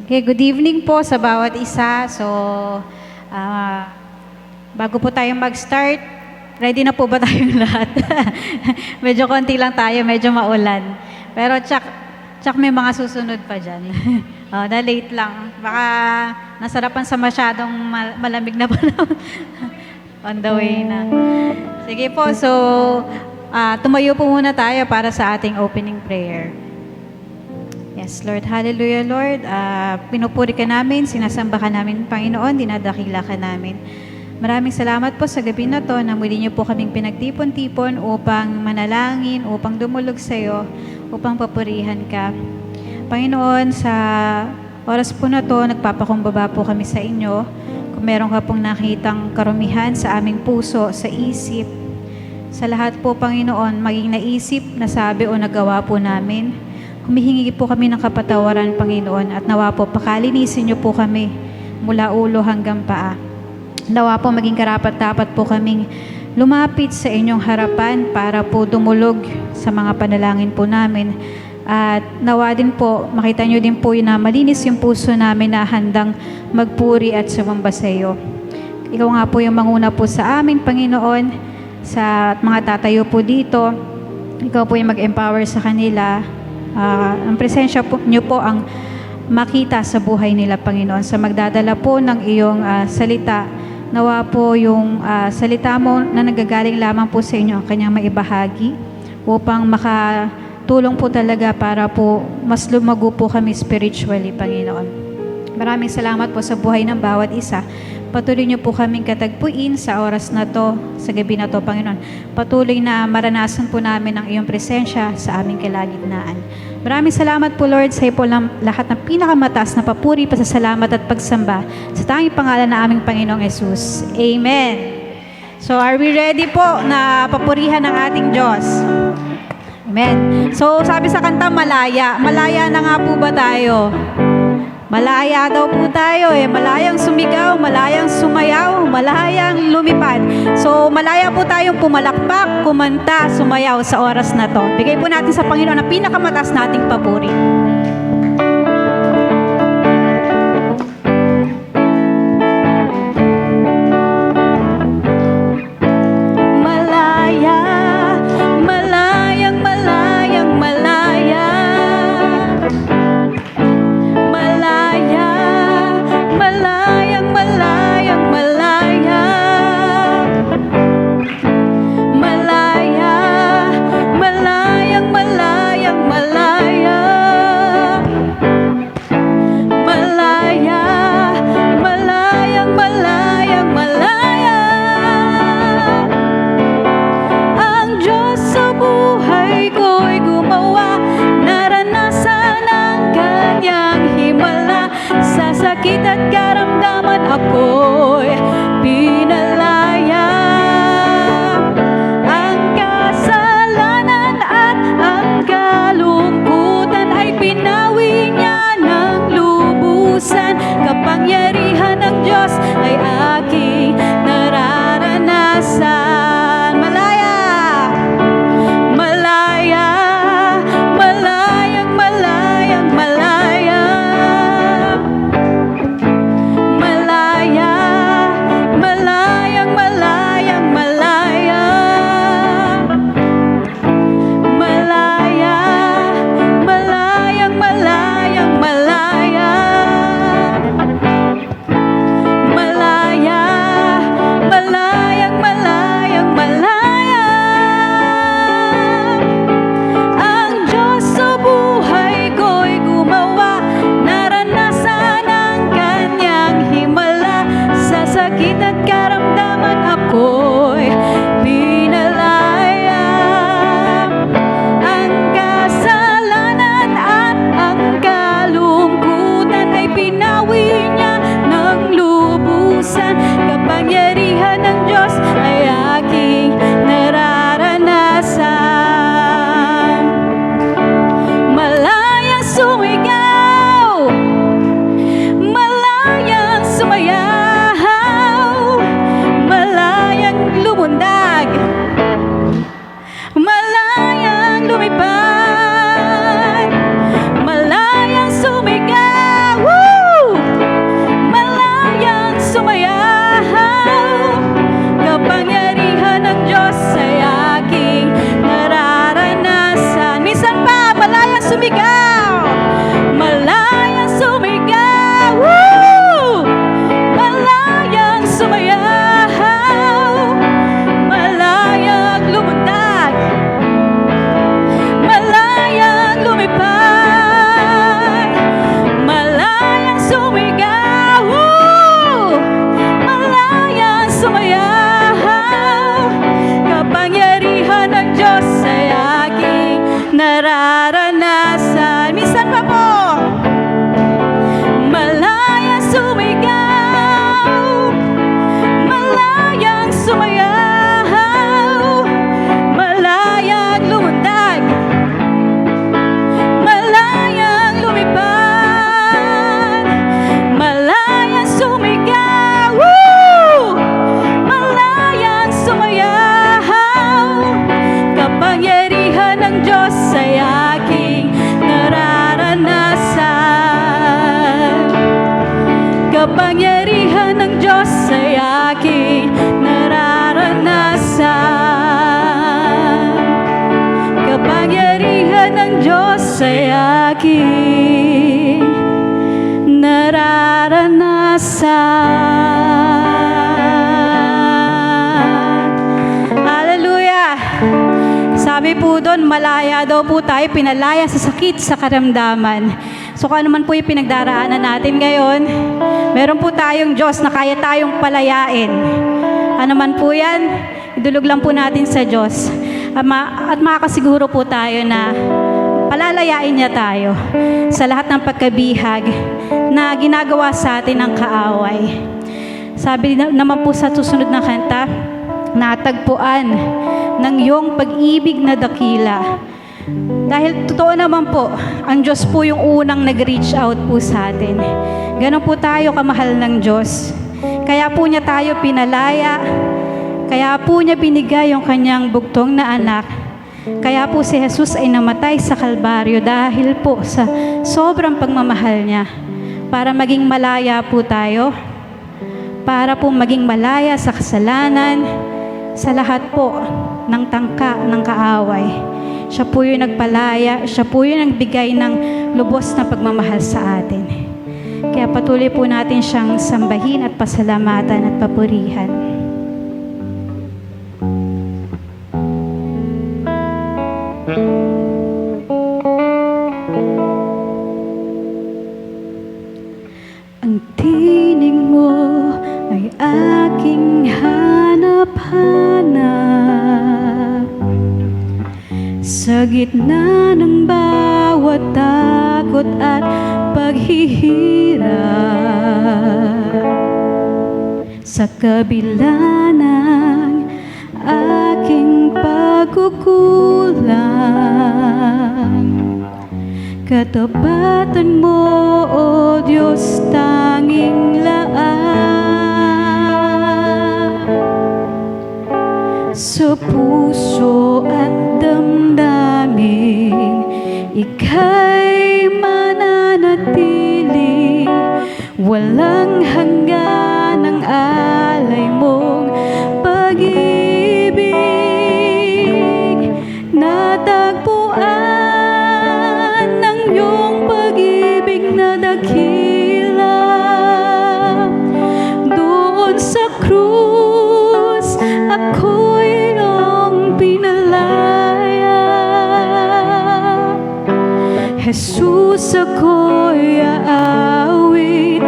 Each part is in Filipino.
Okay, good evening po sa bawat isa. So, bago po tayo mag-start, ready na po ba tayong lahat? Medyo konti lang tayo, medyo maulan. Pero tsak may mga susunod pa dyan. Na-late lang. Baka nasarapan sa masyadong malamig na panahon. On the way na. Sige po, so tumayo po muna tayo para sa ating opening prayer. Yes, Lord. Hallelujah, Lord. Pinupuri ka namin, sinasamba ka namin, Panginoon, dinadakila ka namin. Maraming salamat po sa gabi na to na muli niyo po kaming pinagtipon-tipon upang manalangin, upang dumulog sa iyo, upang papurihan ka. Panginoon, sa oras po na to, nagpapakumbaba po kami sa inyo. Kung meron ka pong nakitang karumihan sa aming puso, sa isip, sa lahat po, Panginoon, maging naisip, nasabi o nagawa po namin, humihingi po kami ng kapatawaran, Panginoon, at nawa po pakalinisin niyo po kami mula ulo hanggang paa. Nawa po maging karapat-dapat po kaming lumapit sa inyong harapan para po dumulog sa mga panalangin po namin. At nawa din po, makita niyo din po na malinis yung puso namin na handang magpuri at sumamba sa iyo. Ikaw nga po yung manguna po sa amin, Panginoon, sa mga tatayo po dito. Ikaw po yung mag-empower sa kanila. Ang presensya po niyo po ang makita sa buhay nila, Panginoon, sa magdadala po ng iyong salita. Nawa po yung salita mo na nagagaling lamang po sa inyo ang kanyang maibahagi upang makatulong po talaga para po mas lumago po kami spiritually, Panginoon. Maraming salamat po sa buhay ng bawat isa. Patuloy niyo po kaming katagpuin sa oras na to, sa gabi na to, Panginoon. Patuloy na maranasan po namin ang iyong presensya sa aming kalagitnaan. Maraming salamat po, Lord, sa iyo po lahat ng pinakamataas na papuri, pasasalamat at pagsamba sa tanging pangalan na aming Panginoong Yesus. Amen. So, are we ready po na papurihan ng ating Diyos? Amen. So, sabi sa kanta, malaya. Malaya na nga po ba tayo? Malaya daw po tayo malayang sumigaw, malayang sumayaw, malayang lumipad. So, malaya po tayong pumalakpak, kumanta, sumayaw sa oras na to. Bigay po natin sa Panginoon ang pinakamataas nating papuri. Malaya karanasan. Hallelujah! Sabi po doon, malaya daw po tayo, pinalaya sa sakit, sa karamdaman. So kung ano man po yung pinagdaraanan natin ngayon, meron po tayong Diyos na kaya tayong palayain. Ano man po yan, idulog lang po natin sa Diyos. At makakasiguro po tayo na palalayain niya tayo sa lahat ng pagkabihag na ginagawa sa atin ng kaaway. Sabi naman po sa susunod na kanta, natagpuan ng iyong pag-ibig na dakila. Dahil totoo naman po, ang Diyos po yung unang nag-reach out po sa atin. Ganon po tayo kamahal ng Diyos. Kaya po niya tayo pinalaya, kaya po niya binigay yung kanyang bugtong na anak. Kaya po si Jesus ay namatay sa Kalbaryo dahil po sa sobrang pagmamahal niya. Para maging malaya po tayo, para po maging malaya sa kasalanan, sa lahat po ng tangka ng kaaway. Siya po yung nagpalaya, siya po yung nagbigay ng lubos na pagmamahal sa atin. Kaya patuloy po natin siyang sambahin at pasalamatan at papurihan. Ang tinig mo ay aking hanap-hanap sa gitna ng bawat takot at paghihirap, sa kabila ng aking pagkukulang. Katapatan mo, O Diyos, tanging laang. Sa puso at damdamin, ika'y mananatili. Walang hanggan ang alay mong pag-ibig. Natagpuan ng iyong pag-ibig na dakila. Doon sa krus, ako'y iyong pinalaya. Jesus, ako'y aawit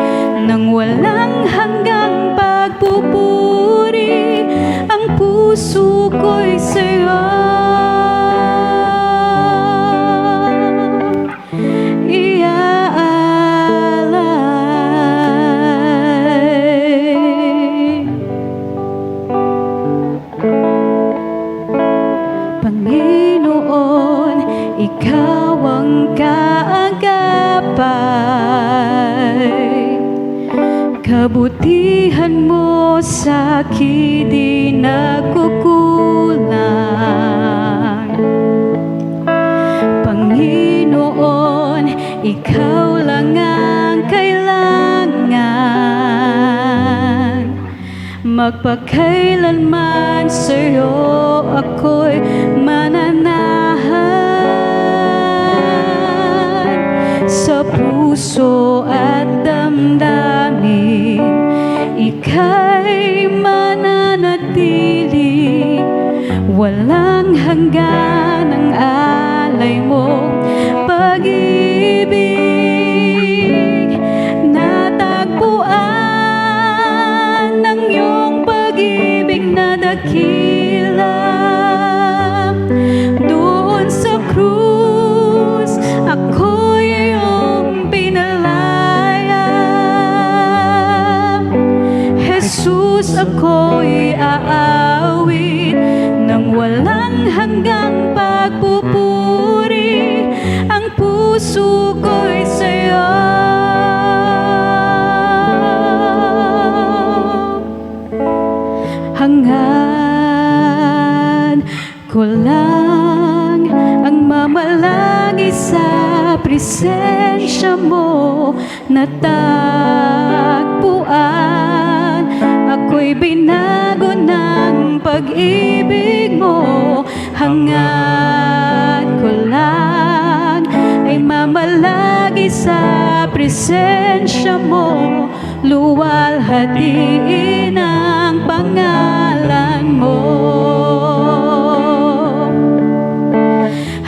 nang walang hanggang pagpupuri. Ang puso ko'y sa'yo iaalay. Panginoon, ikaw ang kaagapay. Kabutihan mo sa akin di nagkukulang. Panginoon, ikaw lang ang kailangan. Magpakailanman sa'yo ako'y mananahan. Sa puso at damdamin, ika'y mananatili. Walang hanggan ang alay mo pag-ibig. Natagpuan ng iyong pag-ibig na dakila. Doon sa krus, ako'y iyong pinalaya. Jesus, ako'y aawit nang walang hanggang pagpupuri. Ang puso ko'y sa'yo. Hangad ko lang ang mamalagi sa presensya mo. Natagpuan, ako'y binago ng pag-ibig mo. Hangad ko lang ay mamalagi sa presensya mo, luwalhatiin ang pangalan mo.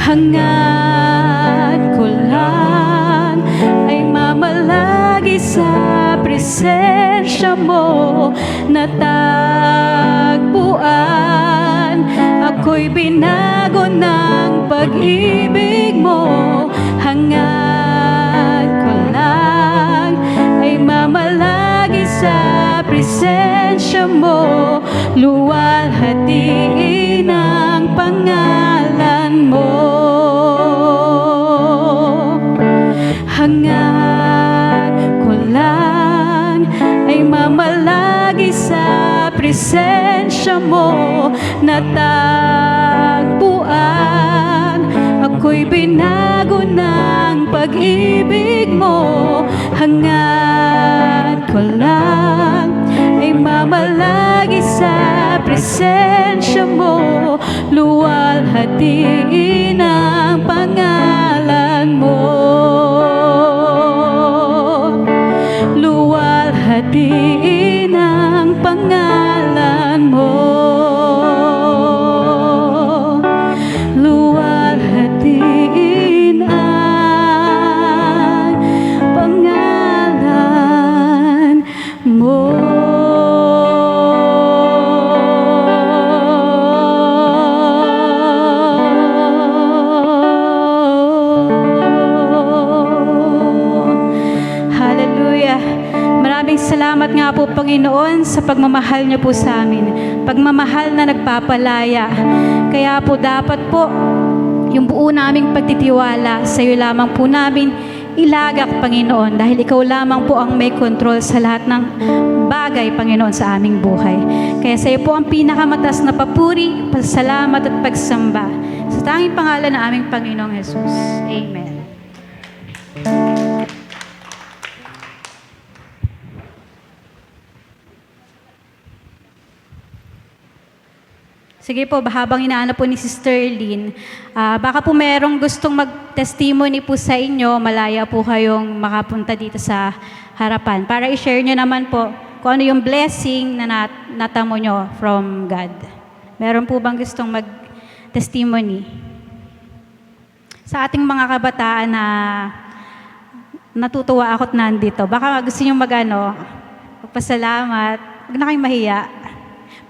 Hangad ko lang ay mamalagi sa presensya mo, natagpuan ako'y binago ng pag-ibig mo. Hangad ko lang ay mamalagi sa presensya mo, luwalhatiin ang pangalan mo. Hangad ko lang ay mamalagi sa presensya mo, natagpuan ako'y binago ng pag-ibig mo. Hangad ko lang ay mamalagi sa presensya mo, luwalhatiin ang pangalan mo. Luwalhatiin ang pangalan mo. Luwalhatiin ang pangalan mo. Hallelujah. Maraming salamat nga po, Panginoon, sa pagmamahal niyo po sa amin. Pagmamahal na nagpapalaya. Kaya po dapat po yung buo naming pagtitiwala sa iyo lamang po namin ilagak, Panginoon, dahil ikaw lamang po ang may control sa lahat ng bagay, Panginoon, sa aming buhay. Kaya sa iyo po ang pinakamataas na papuri, pasalamat at pagsamba. Sa tanging pangalan ng aming Panginoong Jesus. Amen. Sige po, habang inaano po ni Sister Lynn, baka po merong gustong mag-testimony po sa inyo, malaya po kayong makapunta dito sa harapan para i-share nyo naman po kung ano yung blessing na natamo nyo from God. Meron po bang gustong mag-testimony? Sa ating mga kabataan na natutuwa ako't nandito, baka gusto nyo magpasalamat, huwag na kayong mahiya.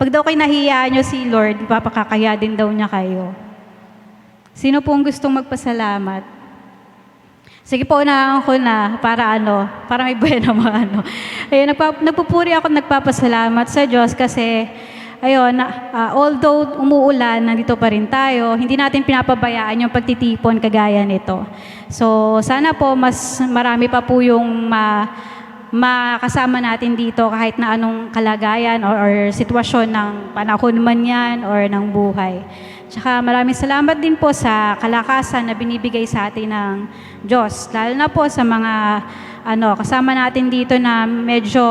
Pag daw kayo nahiya nyo si Lord, papakakaya din daw niya kayo. Sino pong gustong magpasalamat? Sige po, unahan ko na para may buwan naman Ayun, nagpupuri ako, nagpapasalamat sa Diyos kasi ayun, although umuulan, nandito pa rin tayo, hindi natin pinapabayaan yung pagtitipon kagaya nito. So, sana po mas marami pa po yung makasama natin dito kahit na anong kalagayan or sitwasyon ng panahon man yan or ng buhay. Tsaka maraming salamat din po sa kalakasan na binibigay sa atin ng Diyos. Lalo na po sa mga kasama natin dito na medyo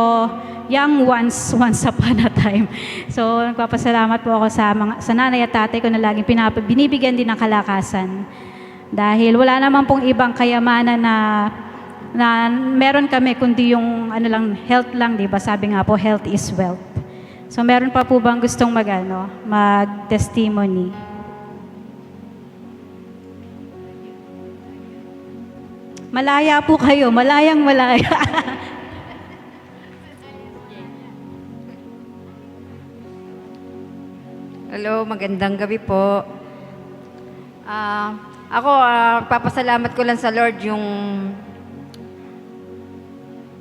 young once upon a time. So nagpapasalamat po ako sa nanay at tatay ko na laging binibigyan din ng kalakasan. Dahil wala naman pong ibang kayamanan na meron kami kundi yung health lang, di ba? Sabi nga po, health is wealth. So meron pa po bang gustong mag-testimony? Malaya po kayo, malayang malaya. Hello, magandang gabi po. Ako, papasalamat ko lang sa Lord yung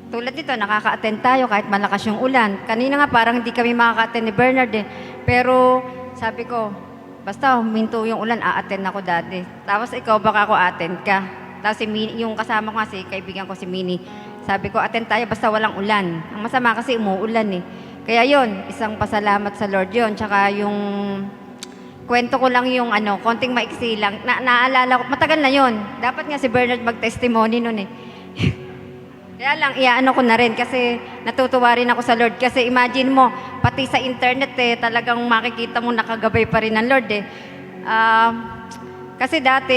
tulad dito, nakaka-attend tayo kahit malakas yung ulan. Kanina nga parang hindi kami makaka-attend ni Bernard Pero sabi ko, basta huminto yung ulan, a-attend ako dati. Tapos ikaw, baka ako attend ka. Tapos yung kasama ko kasi, kaibigan ko si Minnie, sabi ko, attend tayo basta walang ulan. Ang masama kasi umuulan Kaya yon, isang pasalamat sa Lord yon. Tsaka yung kwento ko lang yung konting maiksi lang. Naalala ko, matagal na yon. Dapat nga si Bernard mag-testimony nun Kaya lang, iyaano ko na rin kasi natutuwa rin ako sa Lord. Kasi imagine mo, pati sa internet talagang makikita mo nakagabay pa rin ng Lord Kasi dati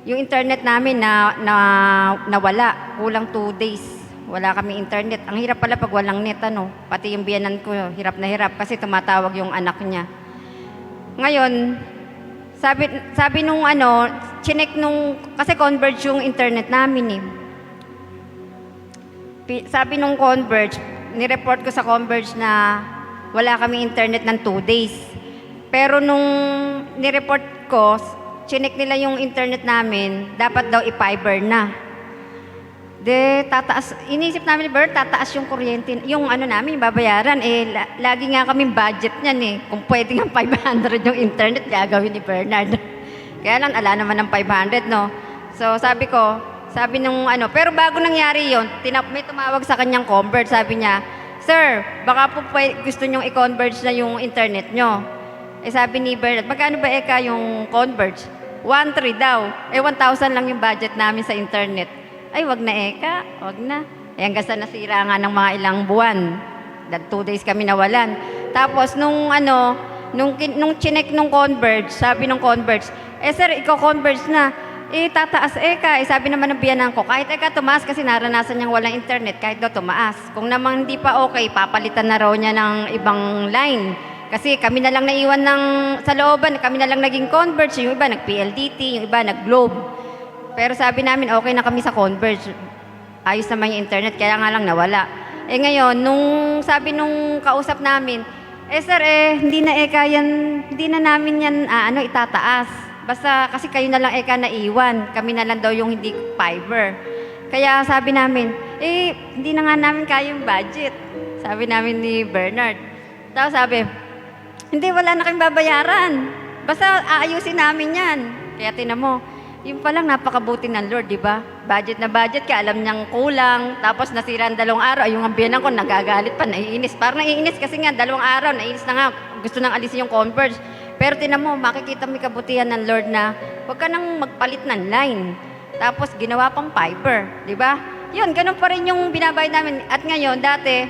yung internet namin nawala, kulang 2 days. Wala kami internet. Ang hirap pala pag walang net, ano. Pati yung biyanan ko, hirap na hirap kasi tumatawag yung anak niya. Ngayon, sabi nung chinek kasi Converge yung internet namin eh. Sabi nung Converge, nireport ko sa Converge na wala kami internet ng 2 days. Pero nung nireport ko, chinek nila yung internet namin, dapat daw i-fiber na. Inisip namin, tataas yung kuryente, yung namin, babayaran. Lagi nga kaming budget niyan eh. Kung pwede nga 500 yung internet, gagawin ni Bernard. Kaya lang, ala naman ng 500, no? So, sabi nung pero bago nangyari yon, may tumawag sa kanyang Converge, sabi niya, "Sir, baka po gusto nyong i-converge na yung internet nyo." Sabi ni Bernard, "Magkano ba eka yung Converge?" 1,300 daw. 1,000 lang yung budget namin sa internet. Ay, wag na eka, wag na. Hanggang sa nasira nga ng mga ilang buwan. 2 days kami nawalan. Tapos nung chinek nung Converge, sabi nung Converge, sir, iko-converge na. Tataas eka. Sabi naman ng biyanan ko, kahit eka tumaas kasi naranasan niyang walang internet, kahit daw tumaas. Kung naman hindi pa okay, papalitan na raw niya ng ibang line. Kasi kami na lang naiwan sa looban, kami na lang naging Converge, yung iba nag-PLDT, yung iba nag-Globe. Pero sabi namin, okay na kami sa Converge. Ayos naman yung internet, kaya nga lang nawala. Ngayon, sabi nung kausap namin, sir, hindi na hindi na namin yan, itataas. Basta, kasi kayo na lang naiwan. Kami na lang daw yung hindi fiber. Kaya sabi namin, hindi na nga namin kaya yung budget. Sabi namin ni Bernard. Tapos sabi, hindi, wala na kayong babayaran. Basta, aayusin namin yan. Kaya tinan mo, yung palang napakabuti ng Lord, di ba? Budget na budget ka, alam niyang kulang. Tapos nasira ang 2 araw, yung ambiyanan ko, nagagalit pa, naiinis. Parang naiinis kasi nga, 2 araw, naiinis na nga. Gusto nang alisin yung Converge. Pero tinan mo, makikita mo yung kabutihan ng Lord na huwag ka nang magpalit ng line. Tapos ginawa pang fiber, di ba? Yun, ganun pa rin yung binabayad namin. At ngayon, dati,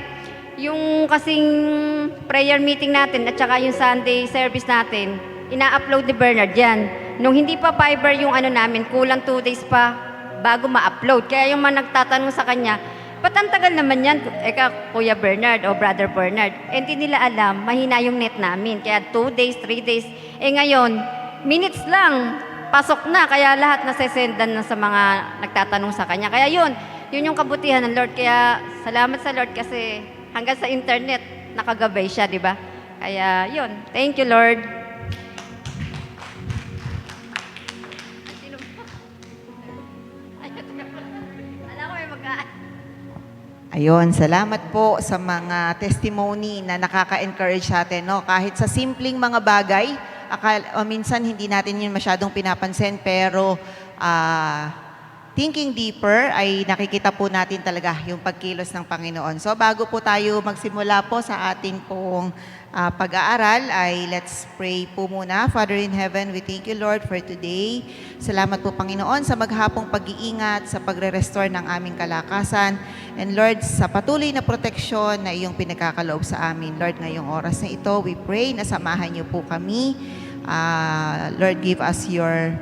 yung kasing prayer meeting natin at saka yung Sunday service natin, ina-upload ni Bernard yan. Nung hindi pa fiber yung namin, kulang 2 days pa bago ma-upload. Kaya yung mga nagtatanong sa kanya, ba't ang tagal naman yan? Kuya Bernard o Brother Bernard. Hindi nila alam, mahina yung net namin. Kaya 2 days, 3 days. Ngayon, minutes lang, pasok na. Kaya lahat nasesendan na sa mga nagtatanong sa kanya. Kaya yun yung kabutihan ng Lord. Kaya salamat sa Lord kasi hanggang sa internet, nakagabay siya, di ba? Kaya yun, thank you Lord. Ayun, salamat po sa mga testimony na nakaka-encourage sa atin. No? Kahit sa simpleng mga bagay, minsan hindi natin yun masyadong pinapansin, pero thinking deeper ay nakikita po natin talaga yung pagkilos ng Panginoon. So bago po tayo magsimula po sa ating pong pag-aaral ay let's pray po muna. Father in heaven, we thank you Lord for today. Salamat po Panginoon sa maghapong pag-iingat, sa pagre-restore ng aming kalakasan. And Lord, sa patuloy na proteksyon na iyong pinagkakaloob sa amin. Lord, ngayong oras na ito, we pray na samahan niyo po kami. Lord, give us your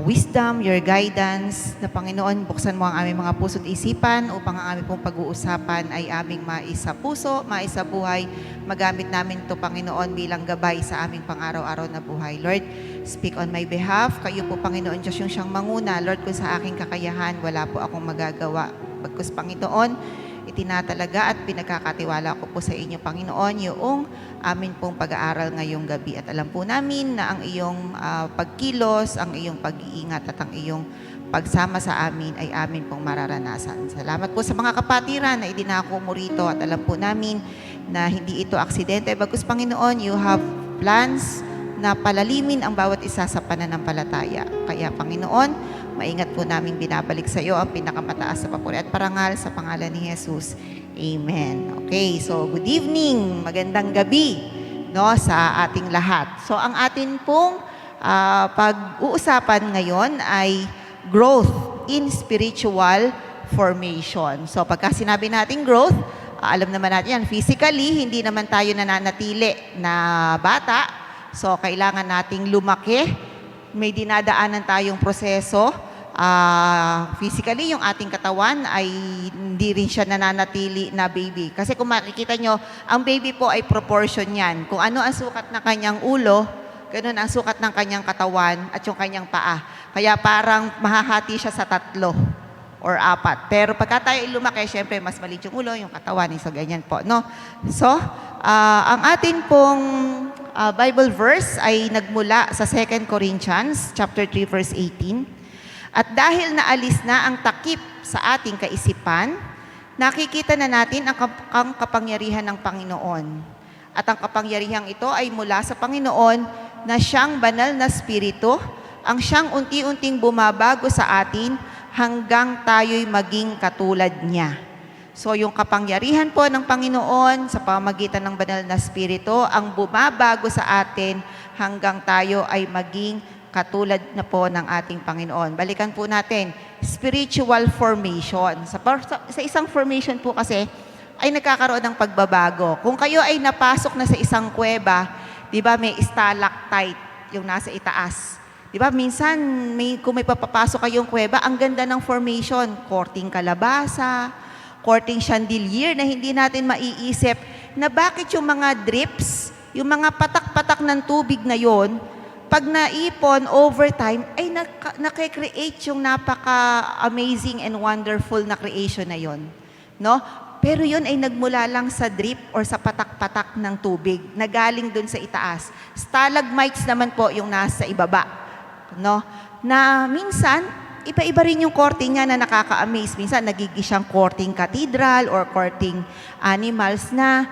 wisdom, your guidance. Na Panginoon, buksan mo ang aming mga puso't isipan upang ang aming pong pag-uusapan ay aming maisa puso, maisa buhay. Magamit namin ito, Panginoon, bilang gabay sa aming pang-araw-araw na buhay. Lord, speak on my behalf. Kayo po, Panginoon Diyos, yung siyang manguna. Lord, kung sa aking kakayahan, wala po akong magagawa. Bagkus, Panginoon, itinatalaga at pinagkakatiwala ko po sa inyo, Panginoon, yung amin pong pag-aaral ngayong gabi. At alam po namin na ang iyong pagkilos, ang iyong pag-iingat at ang iyong pagsama sa amin ay amin pong mararanasan. Salamat po sa mga kapatiran na idinako mo rito at alam po namin na hindi ito aksidente. Bagkus, Panginoon, you have plans na palalimin ang bawat isa sa pananampalataya. Kaya, Panginoon, maingat po namin binabalik sa iyo ang pinakamataas sa papuri at parangal sa pangalan ni Jesus. Amen. Okay, so good evening, magandang gabi sa ating lahat. So ang atin pong pag-uusapan ngayon ay growth in spiritual formation. So pagka sinabi natin growth, alam naman natin yan, physically, hindi naman tayo nananatili na bata. So kailangan nating lumaki, may dinadaanan tayong proseso physically, yung ating katawan ay hindi rin siya nananatili na baby. Kasi kung makikita nyo, ang baby po ay proportion yan. Kung ano ang sukat ng kanyang ulo, ganun ang sukat ng kanyang katawan at yung kanyang paa. Kaya parang mahahati siya sa 3 or 4. Pero pagka tayo lumaki, syempre mas maliit yung ulo, yung katawan, so ganyan po, no? So, ang atin pong Bible verse ay nagmula sa 2 Corinthians chapter 3 verse 18. At dahil naalis na ang takip sa ating kaisipan, nakikita na natin ang kapangyarihan ng Panginoon. At ang kapangyarihang ito ay mula sa Panginoon na siyang banal na spirito, ang siyang unti-unting bumabago sa atin hanggang tayo'y maging katulad niya. So yung kapangyarihan po ng Panginoon sa pamamagitan ng banal na spirito, ang bumabago sa atin hanggang tayo ay maging katulad na po ng ating Panginoon. Balikan po natin, spiritual formation. Sa isang formation po kasi, ay nagkakaroon ng pagbabago. Kung kayo ay napasok na sa isang kuweba, di ba may stalactite, yung nasa itaas. Di ba minsan, kung may papapasok kayong kuweba, ang ganda ng formation. Korting kalabasa, korting chandelier na hindi natin maiisip na bakit yung mga drips, yung mga patak-patak ng tubig na yon, pag naipon over time, ay nakikreate yung napaka-amazing and wonderful na creation na yon. No? Pero yun ay nagmula lang sa drip or sa patak-patak ng tubig na galing dun sa itaas. Stalagmites naman po yung nasa ibaba. No? Na minsan, iba-iba rin yung korting niya na nakaka-amaze. Minsan, nagiging siyang korting cathedral or korting animals na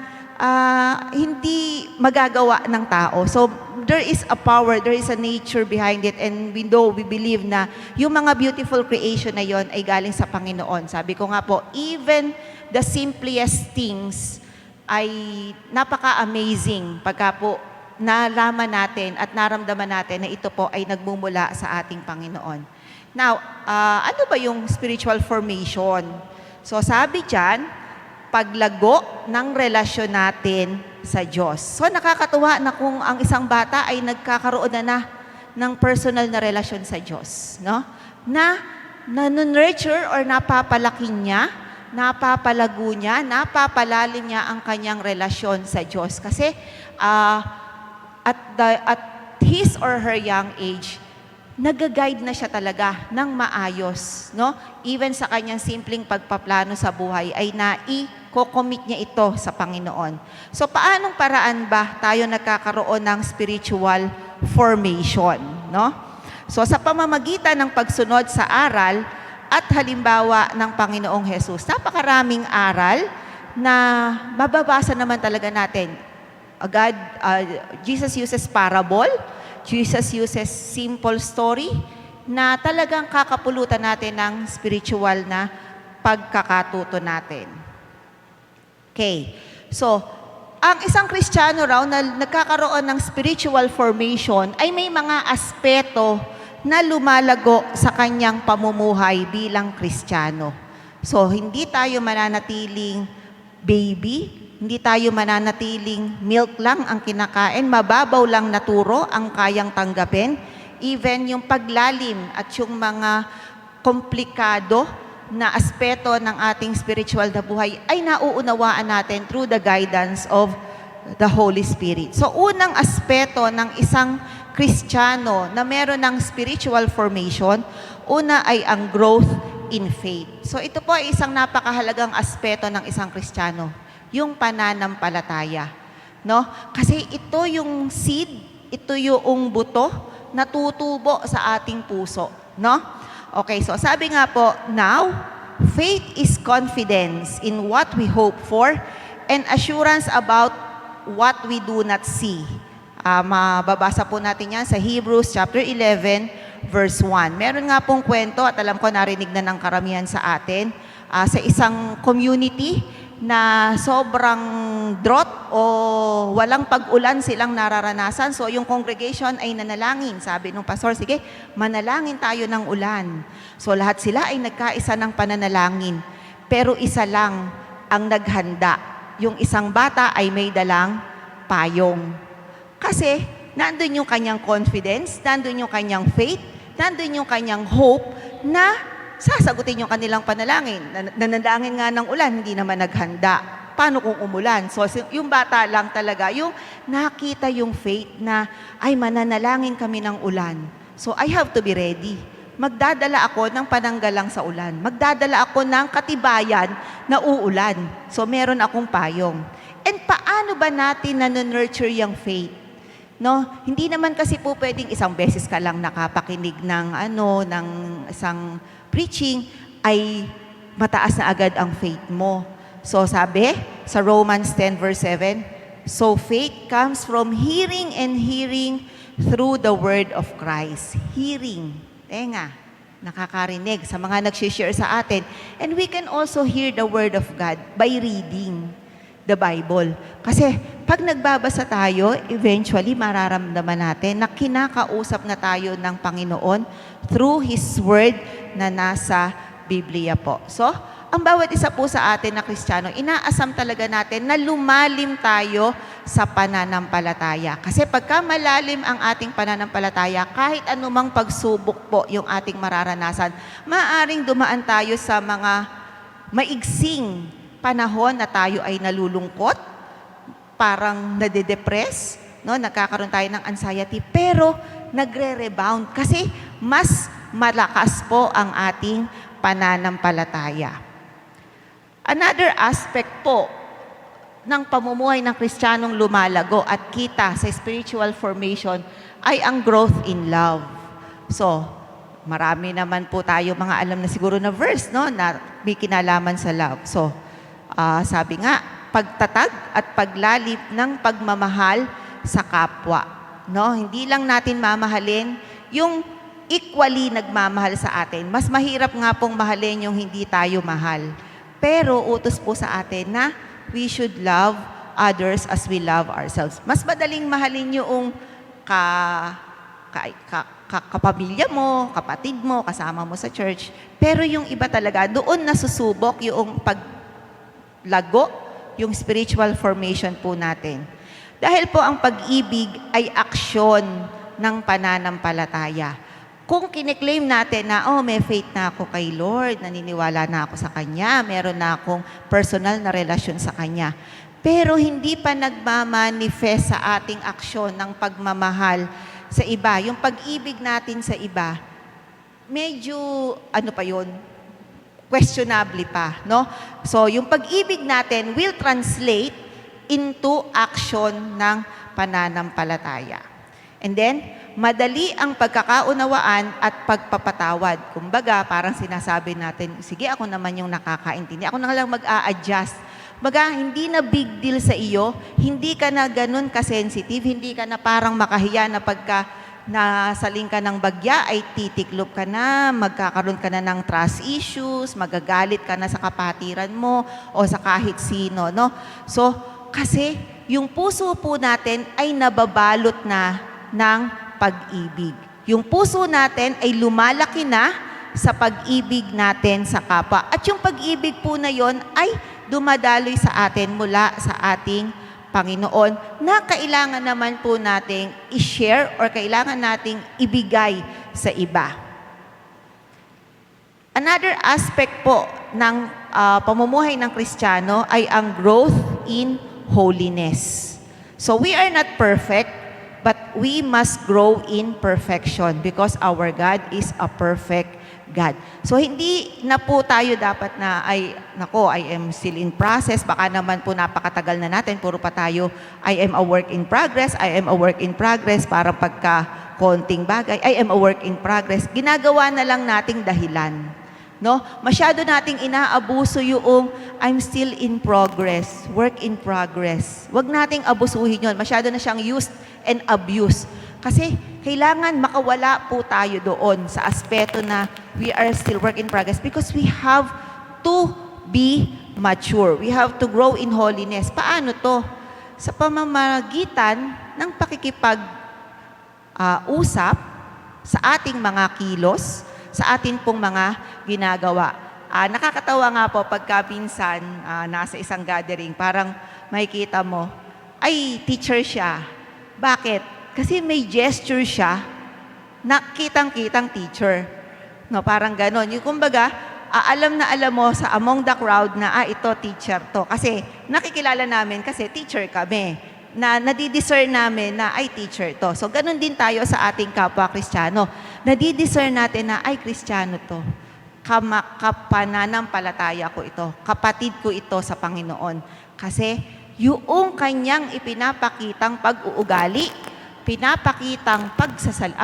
hindi magagawa ng tao. So, there is a power, there is a nature behind it, and we believe na yung mga beautiful creation na yon ay galing sa Panginoon. Sabi ko nga po, even the simplest things ay napaka-amazing pagka po nalaman natin at naramdaman natin na ito po ay nagmumula sa ating Panginoon. Now, ano ba yung spiritual formation? So, sabi dyan, paglago ng relasyon natin sa Diyos. So nakakatuwa na kung ang isang bata ay nagkakaroon na ng personal na relasyon sa Diyos, no? Na nurture or napapalaki niya, napapalago niya, napapalalim niya ang kanyang relasyon sa Diyos. Kasi at his or her young age, nag-guide na siya talaga ng maayos, no? Even sa kanyang simpleng pagpaplano sa buhay ay nai-commit niya ito sa Panginoon. So paanong paraan ba tayo nagkakaroon ng spiritual formation, no? So sa pamamagitan ng pagsunod sa aral at halimbawa ng Panginoong Jesus, napakaraming aral na mababasa naman talaga natin. Jesus uses parable, Jesus uses simple story na talagang kakapulutan natin ng spiritual na pagkakatuto natin. Okay. So, ang isang Kristiyano raw na nagkakaroon ng spiritual formation ay may mga aspeto na lumalago sa kanyang pamumuhay bilang Kristiyano. So, hindi tayo mananatiling baby, hindi tayo mananatiling milk lang ang kinakain, mababaw lang na turo ang kayang tanggapin. Even yung paglalim at yung mga komplikado na aspeto ng ating spiritual na buhay ay nauunawaan natin through the guidance of the Holy Spirit. So unang aspeto ng isang Kristiyano na meron ng spiritual formation, una ay ang growth in faith. So ito po ay isang napakahalagang aspeto ng isang Kristiyano, yung pananampalataya, no? Kasi ito yung seed, ito yung buto na tutubo sa ating puso, no? Okay, so sabi nga po, now, faith is confidence in what we hope for and assurance about what we do not see. Mababasa po natin yan sa Hebrews chapter 11, verse 1. Meron nga pong kwento at alam ko narinig na ng karamihan sa atin sa isang community na sobrang drought o walang pag-ulan silang nararanasan. So yung congregation ay nanalangin. Sabi nung pastor, sige, manalangin tayo ng ulan. So lahat sila ay nagkaisa ng pananalangin. Pero isa lang ang naghanda. Yung isang bata ay may dalang payong. Kasi nandun yung kanyang confidence, nandun yung kanyang faith, nandun yung kanyang hope na sasagutin yung kanilang panalangin. Nanalangin nga ng ulan, hindi naman naghanda. Paano kung umulan? So, yung bata lang talaga, yung nakita yung faith na, ay, mananalangin kami ng ulan. So, I have to be ready. Magdadala ako ng pananggalang sa ulan. Magdadala ako ng katibayan na uulan. So, meron akong payong. And paano ba natin nurture yung faith? No, hindi naman kasi po pwedeng isang beses ka lang nakapakinig ng ng isang preaching ay mataas na agad ang faith mo. So sabi sa Romans 10 verse 7, so faith comes from hearing and hearing through the word of Christ. Hearing, tenga, nakakarinig sa mga nag-share sa atin. And we can also hear the word of God by reading the Bible. Kasi pag nagbabasa tayo, eventually mararamdaman natin na kinakausap na tayo ng Panginoon through His Word na nasa Biblia po. So, ang bawat isa po sa atin na Kristiyano, inaasam talaga natin na lumalim tayo sa pananampalataya. Kasi pagka malalim ang ating pananampalataya, kahit anumang pagsubok po yung ating mararanasan, maaaring dumaan tayo sa mga maigsing panahon na tayo ay nalulungkot, parang nade-depress, no? Nagkakaroon tayo ng anxiety, pero nagre-rebound kasi mas malakas po ang ating pananampalataya. Another aspect po ng pamumuhay ng Kristiyanong lumalago at kita sa spiritual formation ay ang growth in love. So, marami naman po tayo mga alam na siguro na verse, no? Na may kinalaman sa love. So, sabi nga, pagtatag at paglalim ng pagmamahal sa kapwa. No? Hindi lang natin mamahalin yung equally nagmamahal sa atin. Mas mahirap nga pong mahalin yung hindi tayo mahal. Pero utos po sa atin na we should love others as we love ourselves. Mas madaling mahalin yung kapamilya mo, kapatid mo, kasama mo sa church. Pero yung iba talaga, doon nasusubok yung lago, yung spiritual formation po natin. Dahil po ang pag-ibig ay aksyon ng pananampalataya. Kung kiniklaim natin na, may faith na ako kay Lord, naniniwala na ako sa Kanya, meron na akong personal na relasyon sa Kanya, pero hindi pa nagmamanifest sa ating aksyon ng pagmamahal sa iba, yung pag-ibig natin sa iba, medyo, questionably pa, no? So, yung pag-ibig natin will translate into action ng pananampalataya. And then, madali ang pagkakaunawaan at pagpapatawad. Kumbaga, parang sinasabi natin, sige, ako naman yung nakakaintindi. Ako na lang mag-a-adjust. Baga, hindi na big deal sa iyo, hindi ka na ganun ka-sensitive, hindi ka na parang makahiya na pagka nasaling ka ng bagya, ay titiklop ka na, magkakaroon ka na ng trust issues, magagalit ka na sa kapatiran mo o sa kahit sino, no? So, kasi yung puso po natin ay nababalot na ng pag-ibig. Yung puso natin ay lumalaki na sa pag-ibig natin sa kapwa. At yung pag-ibig po na yon ay dumadaloy sa atin mula sa ating Panginoon na kailangan naman po nating i-share or kailangan nating ibigay sa iba. Another aspect po ng pamumuhay ng Kristiyano ay ang growth in holiness. So we are not perfect, but we must grow in perfection because our God is a perfect God. So, hindi na po tayo dapat na, I am still in process. Baka naman po napakatagal na natin. Puro pa tayo, I am a work in progress. I am a work in progress. Para pagka konting bagay, I am a work in progress. Ginagawa na lang nating dahilan. No? Masyado nating inaabuso yung I'm still in progress, work in progress. Huwag nating abusuhin yun. Masyado na siyang used and abused. Kasi kailangan makawala po tayo doon sa aspeto na we are still work in progress because we have to be mature. We have to grow in holiness. Paano to? Sa pamamagitan ng pakikipag-usap sa ating mga kilos, sa atin pong mga ginagawa. Nakakatawa nga po pagka minsan nasa isang gathering, parang makikita mo, ay teacher siya. Bakit? Kasi may gesture siya na kitang-kitang teacher. No, parang ganon. Yung kumbaga, alam na alam mo sa among the crowd na, ito teacher to. Kasi nakikilala namin kasi teacher kami. Na nadidiscern namin na, ay teacher to. So, ganon din tayo sa ating kapwa Kristiyano. Nadidiscern natin na, ay Kristiyano to. Kapananampalataya ko ito. Kapatid ko ito sa Panginoon. Kasi, yung kanyang ipinapakitang pag-uugali, pinapakitang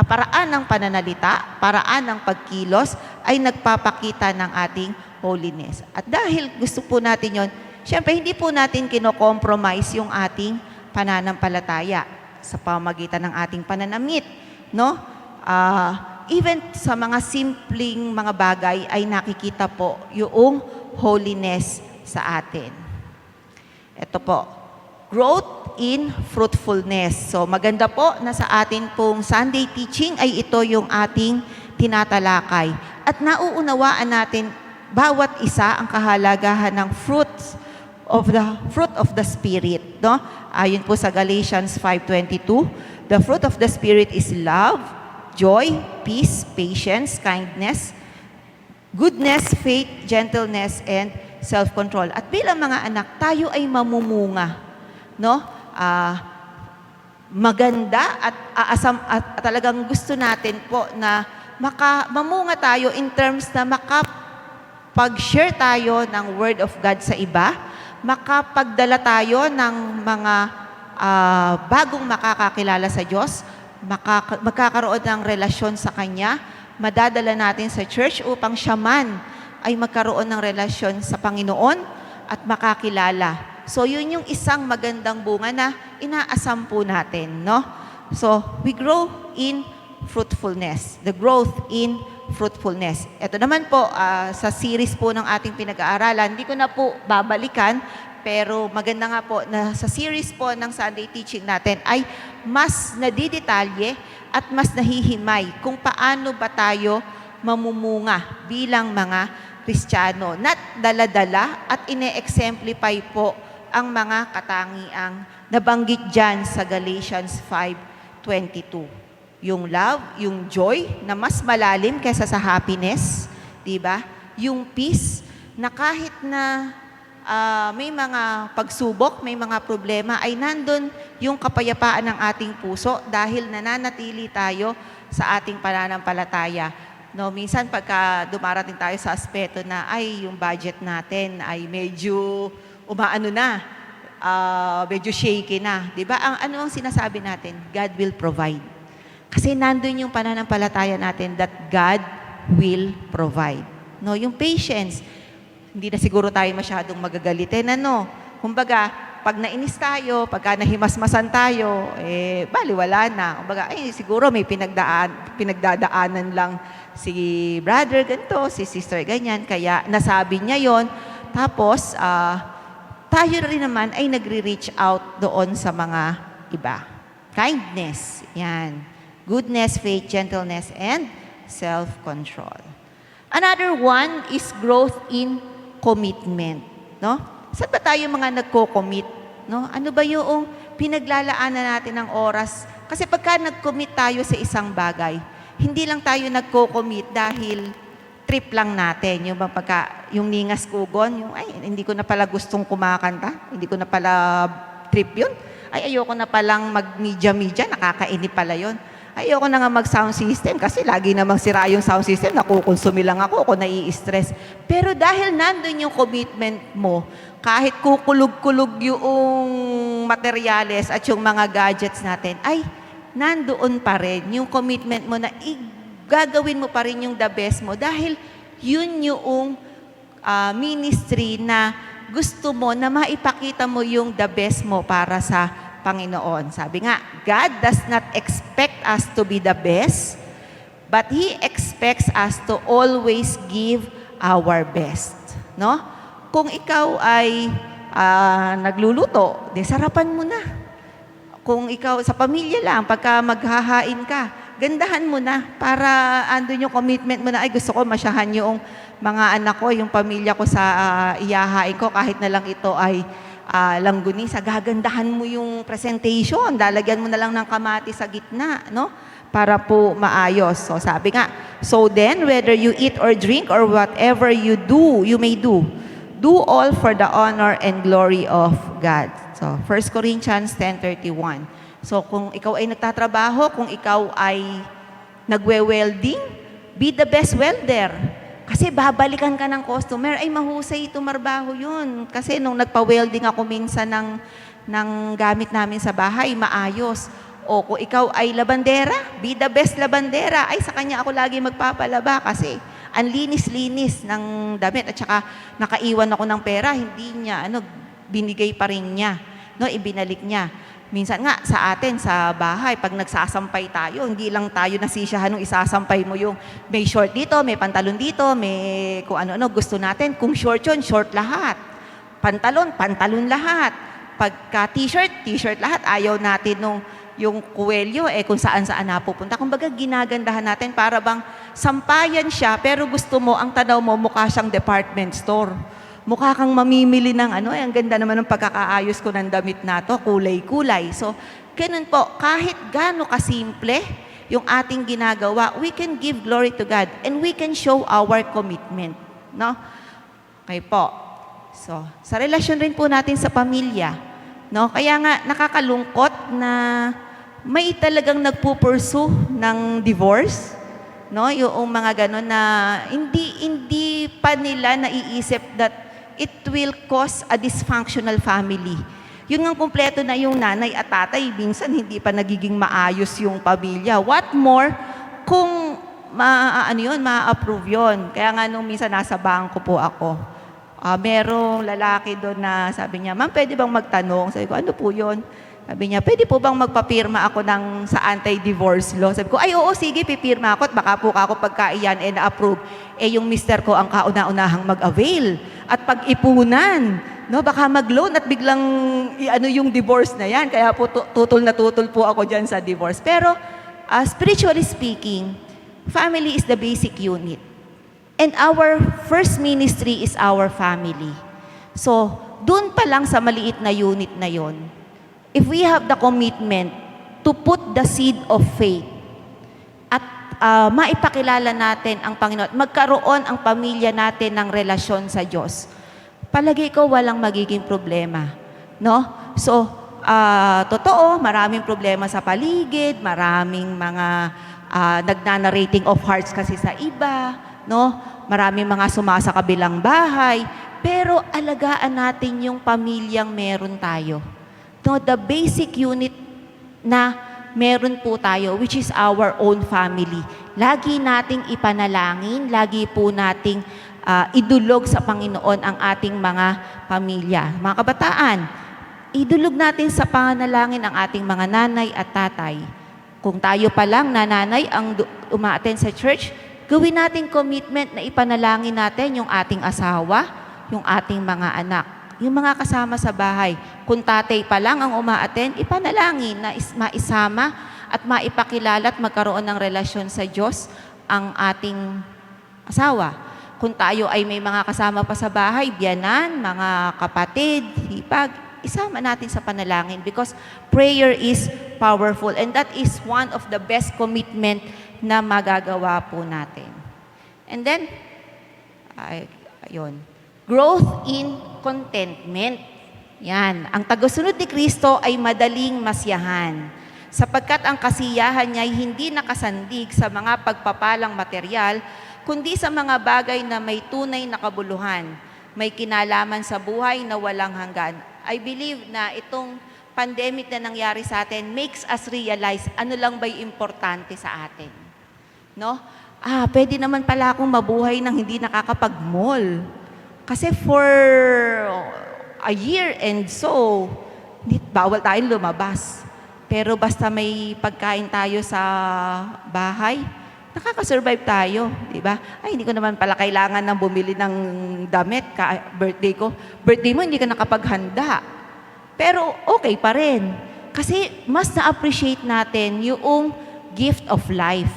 paraan ng pananalita, paraan ng pagkilos, ay nagpapakita ng ating holiness. At dahil gusto po natin yon, syempre hindi po natin kino-compromise yung ating pananampalataya sa pamagitan ng ating pananamit, no? Even sa mga simpleng mga bagay ay nakikita po yung holiness sa atin. Ito po, growth in fruitfulness. So maganda po na sa atin pong Sunday teaching ay ito yung ating tinatalakay. At nauunawaan natin bawat isa ang kahalagahan ng fruit of the Spirit. No? Ayon po sa Galatians 5:22, the fruit of the Spirit is love, joy, peace, patience, kindness, goodness, faith, gentleness, and self-control. At bilang mga anak, tayo ay mamumunga. No? Maganda at talagang gusto natin po na mamunga tayo in terms na makapag-share tayo ng Word of God sa iba, makapagdala tayo ng mga bagong makakakilala sa Diyos, magkakaroon ng relasyon sa Kanya, madadala natin sa church upang siya man ay magkaroon ng relasyon sa Panginoon at makakilala. So, yun yung isang magandang bunga na inaasam po natin, no? So, we grow in fruitfulness. The growth in fruitfulness. Ito naman po, sa series po ng ating pinag-aaralan, hindi ko na po babalikan, pero maganda nga po na sa series po ng Sunday teaching natin ay mas nadidetalye at mas nahihimay kung paano ba tayo mamumunga bilang mga Kristiyano. Not dala-dala at ine-exemplify po ang mga katangiang nabanggit dyan sa Galatians 5:22. Yung love, yung joy na mas malalim kaysa sa happiness, di ba? Yung peace na kahit na may mga pagsubok, may mga problema, ay nandun yung kapayapaan ng ating puso dahil nananatili tayo sa ating pananampalataya. No, minsan pagka dumarating tayo sa aspeto na ay yung budget natin ay medyo umaano na, medyo shaky na, 'di ba? Ano ang sinasabi natin? God will provide. Kasi nandun yung pananampalataya natin that God will provide. No, yung patience, hindi na siguro tayo masyadong magagalitin, ano? Kumbaga, pag nainis tayo, pagka nahimasmasan tayo, baliwala na. Kumbaga, siguro may pinagdadaanan lang si brother ganito, si sister ganyan, kaya nasabi niya yon. Tapos, tayo rin naman ay nagre-reach out doon sa mga iba. Kindness, yan. Goodness, faith, gentleness, and self-control. Another one is growth in commitment. No? Saan ba tayo mga nagko-commit? No? Ano ba yung pinaglalaanan natin ng oras? Kasi pagka nag-commit tayo sa isang bagay, hindi lang tayo nagko-commit dahil trip lang natin. Yung ningas kugon, hindi ko na pala gustong kumakanta, hindi ko na pala trip yun. Ayoko na palang mag-media-media, nakakainip pala yun. Ayoko na nga mag-sound system kasi lagi namang sira yung sound system, nakukonsumi lang ako nai-stress. Pero dahil nandun yung commitment mo, kahit kukulog-kulog yung materyales at yung mga gadgets natin, ay nandoon pa rin yung commitment mo na gagawin mo pa rin yung the best mo dahil yun yung ministry na gusto mo na maipakita mo yung the best mo para sa Panginoon. Sabi nga, God does not expect us to be the best, but He expects us to always give our best. No? Kung ikaw ay nagluluto, sarapan mo na. Kung ikaw sa pamilya lang, pagka maghahain ka, gandahan mo na para andun yung commitment mo na, ay gusto ko masyahan yung mga anak ko, yung pamilya ko sa iyahain ko, kahit na lang ito ay langgunisa, gagandahan mo yung presentation, lalagyan mo na lang ng kamati sa gitna, no? para po maayos. So sabi nga, so then, whether you eat or drink or whatever you do, you may do all for the honor and glory of God. So 1 Corinthians 10:31. So kung ikaw ay nagtatrabaho, kung ikaw ay nagwe-welding, be the best welder. Kasi babalikan ka ng customer, ay mahusay tumarbaho yun. Kasi nung nagpa-welding ako minsan ng gamit namin sa bahay, maayos. O kung ikaw ay labandera, be the best labandera. Ay, sa kanya ako lagi magpapalaba kasi ang linis-linis ng damit at saka nakaiwan ako ng pera, hindi niya, binigay pa rin niya. No, ibinalik niya. Minsan nga sa atin, sa bahay, pag nagsasampay tayo, hindi lang tayo nasisyahan nung isasampay mo yung may short dito, may pantalon dito, may kung ano-ano gusto natin. Kung short yun, short lahat. Pantalon, pantalon lahat. Pagka t-shirt, t-shirt lahat. Ayaw natin nung yung kuwelyo, kung saan-saan napupunta. Kumbaga, ginagandahan natin para bang sampayan siya, pero gusto mo, ang tanaw mo, mukha siyang department store. Mukha kang mamimili ng ang ganda naman ng pagkakaayos ko ng damit na to, kulay-kulay. So, ganun po, kahit gaano kasimple yung ating ginagawa, we can give glory to God and we can show our commitment. No? Okay po. So, sa relasyon rin po natin sa pamilya, no? Kaya nga nakakalungkot na may talagang nagpupursue ng divorce, no? Yung mga ganon na hindi pa nila naiisip that it will cause a dysfunctional family. Yun nga kumpleto na yung nanay at tatay, minsan hindi pa nagiging maayos yung pamilya. What more kung ma-approve yun. Kaya nga nung minsan nasa bangko po ako, merong lalaki doon na sabi niya, ma'am, pwede bang magtanong? Sabi ko, ano po yun? Sabi niya, pwede po bang magpapirma ako sa anti-divorce law? Sabi ko, ay oo, sige, pipirma ako at baka po ako pagkaiyan na-approve. Yung mister ko ang kauna-unahang mag-avail at pag-ipunan. No, baka mag-loan at biglang yung divorce na yan. Kaya po tutol na tutol po ako dyan sa divorce. Pero spiritually speaking, family is the basic unit. And our first ministry is our family. So, dun pa lang sa maliit na unit na yon, if we have the commitment to put the seed of faith at maipakilala natin ang Panginoon, magkaroon ang pamilya natin ng relasyon sa Diyos, palagi ko walang magiging problema. No? So, totoo, maraming problema sa paligid, maraming mga nagnana-rating of hearts kasi sa iba, no? Maraming mga sumasa kabilang bahay, pero alagaan natin yung pamilyang meron tayo. No, the basic unit na meron po tayo, which is our own family. Lagi nating ipanalangin, lagi po nating idulog sa Panginoon ang ating mga pamilya. Mga kabataan, idulog natin sa panalangin ang ating mga nanay at tatay. Kung tayo pa lang na nanay ang umaattend sa church, gawin natin commitment na ipanalangin natin yung ating asawa, yung ating mga anak, yung mga kasama sa bahay. Kung tatay pa lang ang umaattend, ipanalangin na maisama at maipakilala at magkaroon ng relasyon sa Diyos ang ating asawa. Kung tayo ay may mga kasama pa sa bahay, biyanan, mga kapatid, hipag, isama natin sa panalangin because prayer is powerful and that is one of the best commitment na magagawa po natin. And then, ayun, growth in contentment. Yan. Ang tagasunod ni Kristo ay madaling masiyahan sapagkat ang kasiyahan niya ay hindi nakasandig sa mga pagpapalang material, kundi sa mga bagay na may tunay na kabuluhan, may kinalaman sa buhay na walang hanggan. I believe na itong pandemic na nangyari sa atin makes us realize ano lang ba'y importante sa atin. No? Pwede naman pala akong mabuhay nang hindi nakakapag-mall. Kasi for a year and so, bawal tayong lumabas. Pero basta may pagkain tayo sa bahay, nakakasurvive tayo, di ba? Ay, hindi ko naman pala kailangan ng bumili ng damit birthday ko. Birthday mo, hindi ka nakapaghanda. Pero okay pa rin. Kasi mas na-appreciate natin yung gift of life.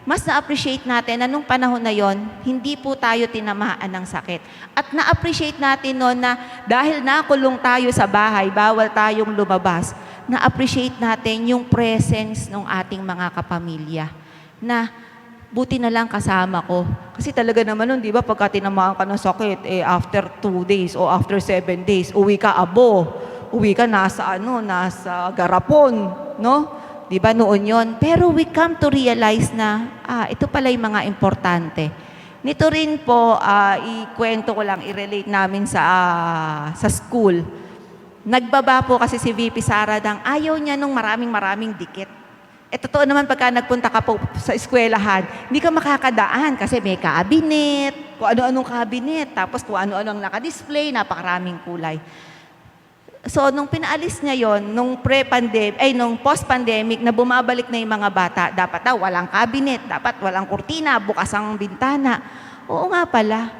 Mas na-appreciate natin na nung panahon na yon, hindi po tayo tinamaan ng sakit. At na-appreciate natin noon na dahil nakulong tayo sa bahay, bawal tayong lumabas, na-appreciate natin yung presence ng ating mga kapamilya. Na buti na lang kasama ko. Kasi talaga naman nun, di ba, pagka tinamaan ka ng sakit, after 2 days o after 7 days, uwi ka abo. Uwi ka nasa garapon, no? Di ba noon yon? Pero we come to realize na, ito pala yung mga importante. Nito rin po, ikwento ko lang, i-relate namin sa school. Nagbaba po kasi si VP Sara ng ayaw niya nung maraming dikit. Totoo naman pagka nagpunta ka po sa eskwelahan, hindi ka makakadaan kasi may cabinet, kung ano-anong cabinet, tapos kung ano-anong naka-display, napakaraming kulay. So, nung pinaalis niya yon, nung post-pandemic, na bumabalik na yung mga bata, dapat daw walang cabinet, dapat walang kurtina, bukas ang bintana. Oo nga pala,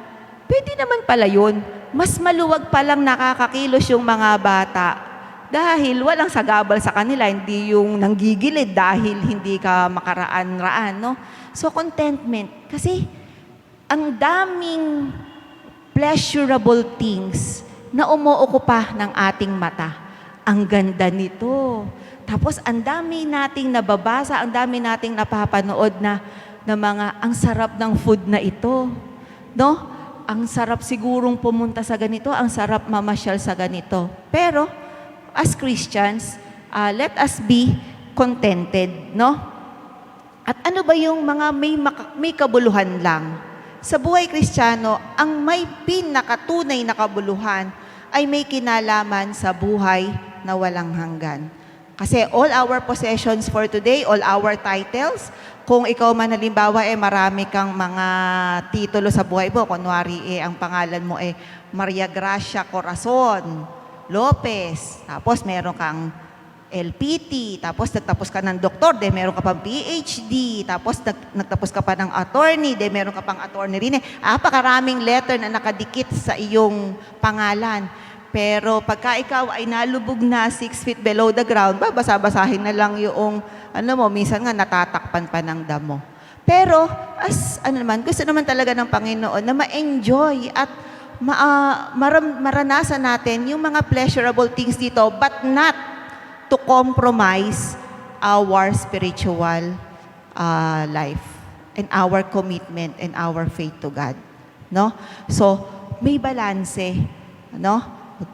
pwede naman pala yun. Mas maluwag palang nakakakilos yung mga bata dahil walang sagabal sa kanila, hindi yung nanggigilid dahil hindi ka makaraan-raan, no? So, contentment. Kasi, ang daming pleasurable things na umuokupa ng ating mata. Ang ganda nito. Tapos, ang dami nating nababasa, ang dami nating napapanood na mga, ang sarap ng food na ito. No? Ang sarap sigurong pumunta sa ganito, ang sarap mamasyal sa ganito. Pero, as Christians, let us be contented, no? At ano ba yung mga may kabuluhan lang? Sa buhay Kristiyano, ang may pinakatunay na kabuluhan ay may kinalaman sa buhay na walang hanggan. Kasi all our possessions for today, all our titles, kung ikaw man halimbawa marami kang mga titulo sa buhay mo, kunwari ang pangalan mo Maria Gracia Corazon Lopez, tapos meron kang LPT, tapos nagtapos ka ng doktor, meron ka pang PhD, tapos nagtapos ka pa ng attorney, meron ka pang attorney rin. Pakaraming letter na nakadikit sa iyong pangalan. Pero pagka ikaw ay nalubog na 6 feet below the ground, basa-basahin na lang yung, minsan nga natatakpan pa ng damo. Pero, gusto naman talaga ng Panginoon na ma-enjoy at maranasan natin yung mga pleasurable things dito, but not to compromise our spiritual life and our commitment and our faith to God. No? So, may balanse. No?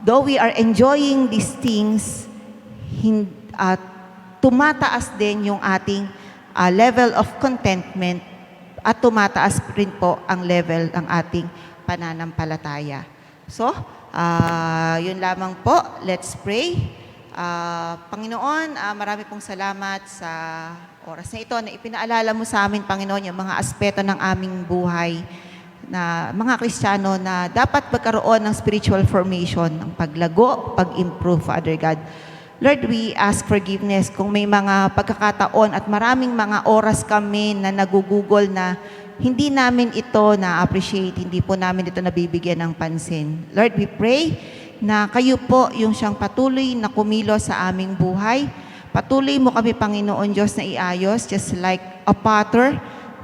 Though we are enjoying these things, tumataas din yung ating level of contentment at tumataas rin po ang level ng ating pananampalataya. So, yun lamang po. Let's pray. Panginoon, marami pong salamat sa oras na ito na ipinaalala mo sa amin, Panginoon, yung mga aspeto ng aming buhay na mga Kristiyano na dapat magkaroon ng spiritual formation, ng paglago, pag-improve, Father God. Lord, we ask forgiveness kung may mga pagkakataon at maraming mga oras kami na nagugugol na hindi namin ito na-appreciate, hindi po namin ito nabibigyan ng pansin. Lord, we pray na kayo po yung siyang patuloy na kumilos sa aming buhay. Patuloy mo kami, Panginoon Diyos, na iayos, just like a potter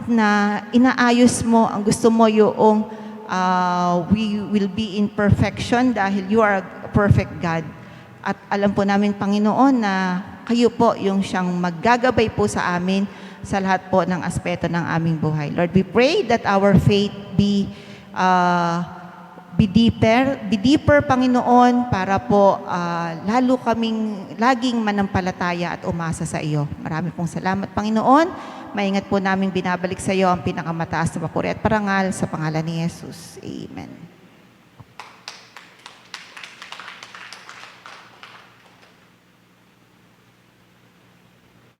na inaayos mo, ang gusto mo yung we will be in perfection dahil you are a perfect God. At alam po namin, Panginoon, na kayo po yung siyang maggagabay po sa amin sa lahat po ng aspeto ng aming buhay. Lord, we pray that our faith be deeper, Panginoon, para po lalo kaming laging manampalataya at umasa sa iyo. Marami pong salamat, Panginoon. Maingat po namin binabalik sa iyo ang pinakamataas na papuri at parangal sa pangalan ni Jesus. Amen.